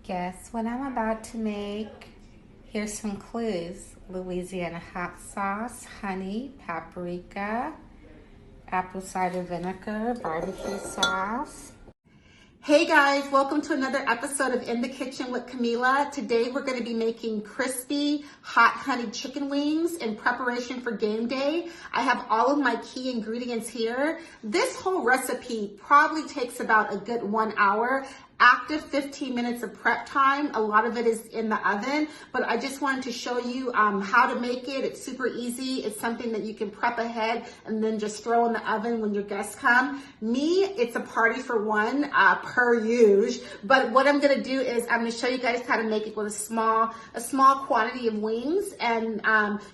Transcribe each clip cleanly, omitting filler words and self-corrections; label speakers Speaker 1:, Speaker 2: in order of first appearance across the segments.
Speaker 1: Guess what I'm about to make? Here's some clues. Louisiana hot sauce, honey, paprika, apple cider vinegar, barbecue sauce. Hey guys, welcome to another episode of In the Kitchen with Kamilah. Today we're going to be making crispy hot honey chicken wings in preparation for game day. I have all of my key ingredients here. This whole recipe probably takes about a good 1 hour. Active 15 minutes of prep time. A lot of it is in the oven, but I just wanted to show you how to make it. It's super easy. It's something that you can prep ahead and then just throw in the oven when your guests come. Me, it's a party for one per use, but what I'm gonna do is I'm gonna show you guys how to make it with a small quantity of wings, and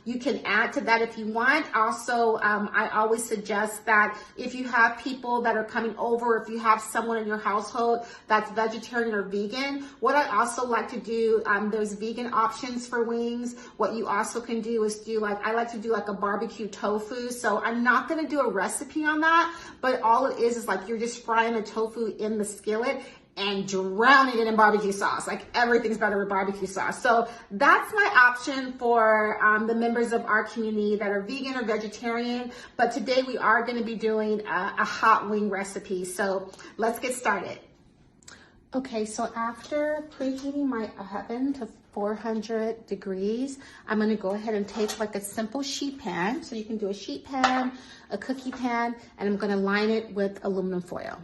Speaker 1: you can add to that if you want. Also, I always suggest that if you have people that are coming over, if you have someone in your household that's vegetarian or vegan, what I also like to do, there's vegan options for wings. What you also can do is I like to do like a barbecue tofu. So I'm not gonna do a recipe on that, but all it is like you're just frying the tofu in the skillet and drowning it in barbecue sauce. Like everything's better with barbecue sauce. So that's my option for the members of our community that are vegan or vegetarian. But today we are gonna be doing a hot wing recipe. So let's get started. Okay, so after preheating my oven to 400 degrees, I'm gonna go ahead and take like a simple sheet pan. So you can do a sheet pan, a cookie pan, and I'm gonna line it with aluminum foil.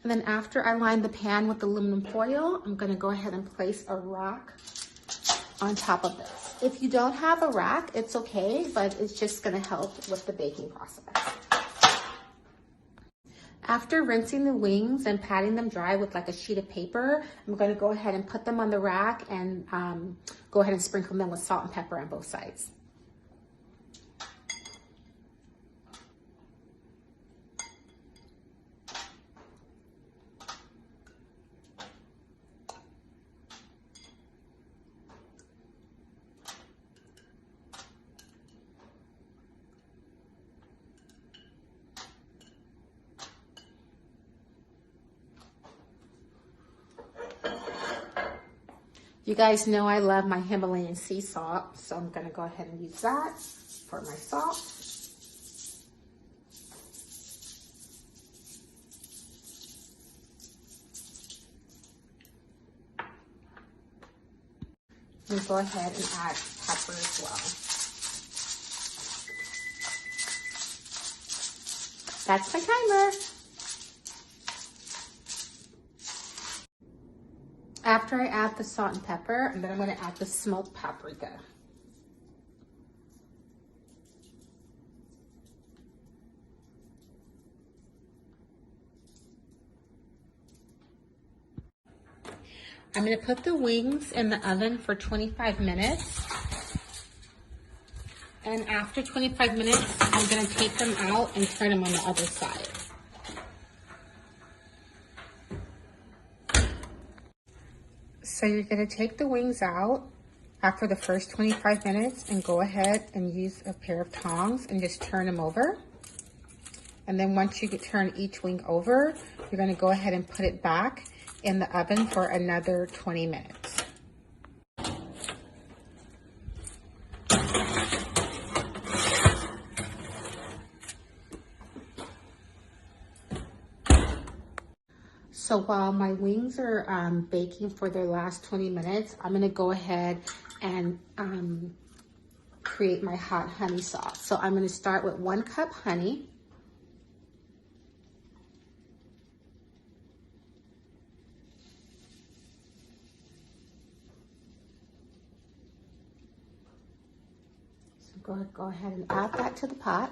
Speaker 1: And then after I line the pan with aluminum foil, I'm gonna go ahead and place a rack on top of this. If you don't have a rack, it's okay, but it's just gonna help with the baking process. After rinsing the wings and patting them dry with like a sheet of paper, I'm gonna go ahead and put them on the rack and go ahead and sprinkle them with salt and pepper on both sides. You guys know I love my Himalayan sea salt, so I'm gonna go ahead and use that for my salt. And go ahead and add pepper as well. That's my timer. After I add the salt and pepper, and then I'm gonna add the smoked paprika. I'm gonna put the wings in the oven for 25 minutes. And after 25 minutes, I'm gonna take them out and turn them on the other side. So you're gonna take the wings out after the first 25 minutes and go ahead and use a pair of tongs and just turn them over. And then once you turn each wing over, you're gonna go ahead and put it back in the oven for another 20 minutes. So while my wings are baking for their last 20 minutes, I'm gonna go ahead and create my hot honey sauce. So I'm gonna start with 1 cup honey. So go ahead and add that to the pot.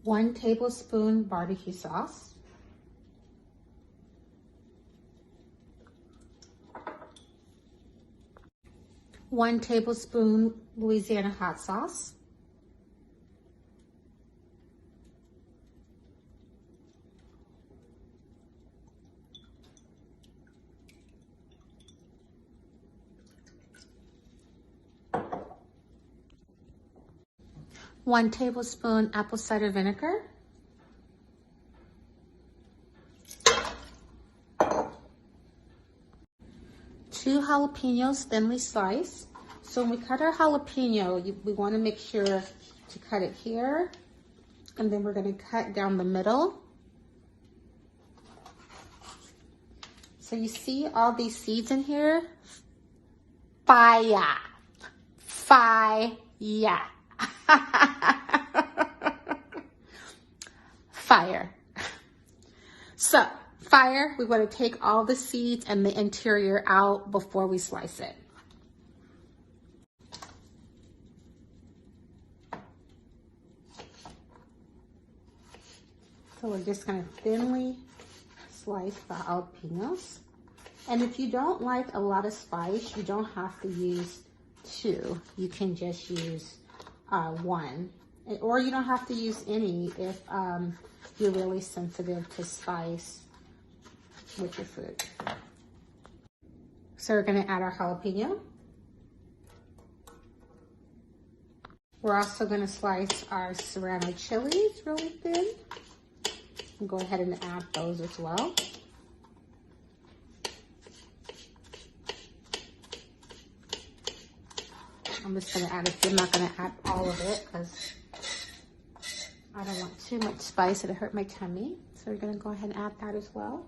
Speaker 1: 1 tablespoon barbecue sauce. 1 tablespoon Louisiana hot sauce. 1 tablespoon apple cider vinegar. Two jalapenos thinly sliced. So when we cut our jalapeno, we want to make sure to cut it here, and then we're going to cut down the middle. So you see all these seeds in here? Fire. Fire. Fire. So, fire, we want to take all the seeds and the interior out before we slice it. So we're just going to thinly slice the jalapenos. And if you don't like a lot of spice, you don't have to use 2. You can just use 1. Or you don't have to use any if you're really sensitive to spice with your food. So we're going to add our jalapeno. We're also going to slice our serrano chilies really thin. And go ahead and add those as well. I'm just going to add a few. I'm not going to add all of it because I don't want too much spice. It'll hurt my tummy. So we're going to go ahead and add that as well.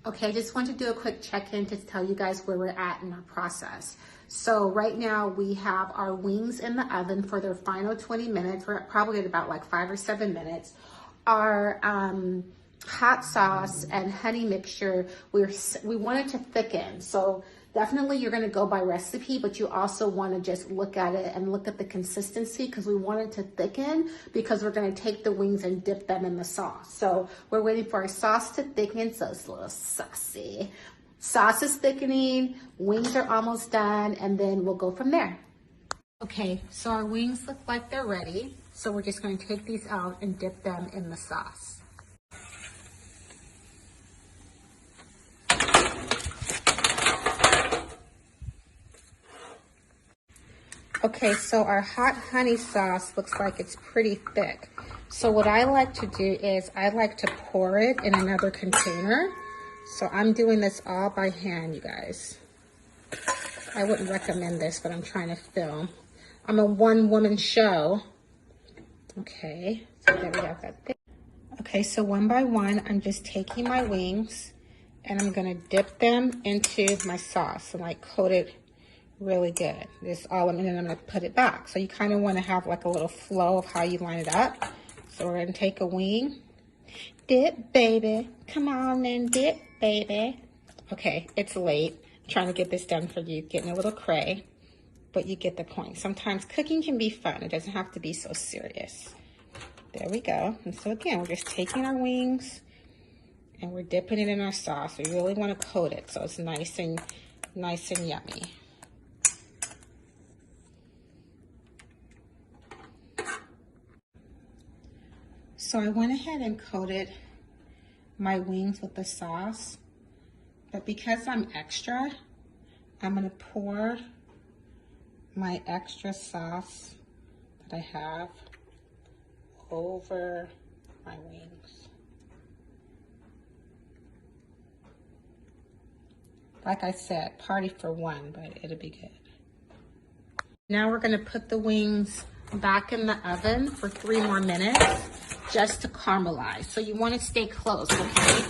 Speaker 1: Okay, I just want to do a quick check-in to tell you guys where we're at in our process. So right now we have our wings in the oven for their final 20 minutes. We're probably at about like 5 or 7 minutes. Our hot sauce and honey mixture, we wanted to thicken. So definitely you're gonna go by recipe, but you also wanna just look at it and look at the consistency because we wanted to thicken because we're gonna take the wings and dip them in the sauce. So we're waiting for our sauce to thicken, so it's a little saucy. Sauce is thickening, wings are almost done, and then we'll go from there. Okay, so our wings look like they're ready. So we're just gonna take these out and dip them in the sauce. Okay, so our hot honey sauce looks like it's pretty thick. So what I like to do is I like to pour it in another container. So I'm doing this all by hand, you guys. I wouldn't recommend this, but I'm trying to film. I'm a one-woman show. Okay, so there we got that thing. Okay, so one by one, I'm just taking my wings and I'm gonna dip them into my sauce and like coat it really good. This all, and then I'm gonna put it back. So you kind of want to have like a little flow of how you line it up. So we're gonna take a wing, Dip, baby. Come on and dip, baby. Okay, it's late. I'm trying to get this done for you. Getting a little cray, but you get the point. Sometimes cooking can be fun. It doesn't have to be so serious. There we go. And so again, we're just taking our wings and we're dipping it in our sauce. We really want to coat it so it's nice and yummy. So I went ahead and coated my wings with the sauce, but because I'm extra, I'm gonna pour my extra sauce that I have over my wings. Like I said, party for one, but it'll be good. Now we're gonna put the wings back in the oven for 3 more minutes just to caramelize. So you wanna stay close, okay?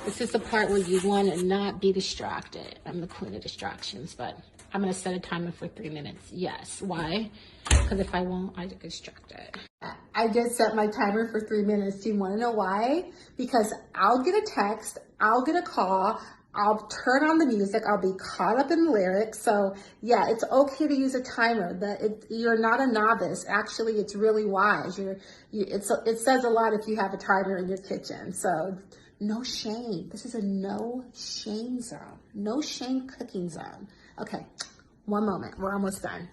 Speaker 1: This is the part where you wanna not be distracted. I'm the queen of distractions, but I'm gonna set a timer for 3 minutes. Yes, why? Because if I won't, I get distracted. I just set my timer for 3 minutes. Do you wanna know why? Because I'll get a text, I'll get a call, I'll turn on the music, I'll be caught up in the lyrics. So yeah, it's okay to use a timer. You're not a novice. Actually, it's really wise. It says a lot if you have a timer in your kitchen. So no shame. This is a no shame zone. No shame cooking zone. Okay, one moment, we're almost done.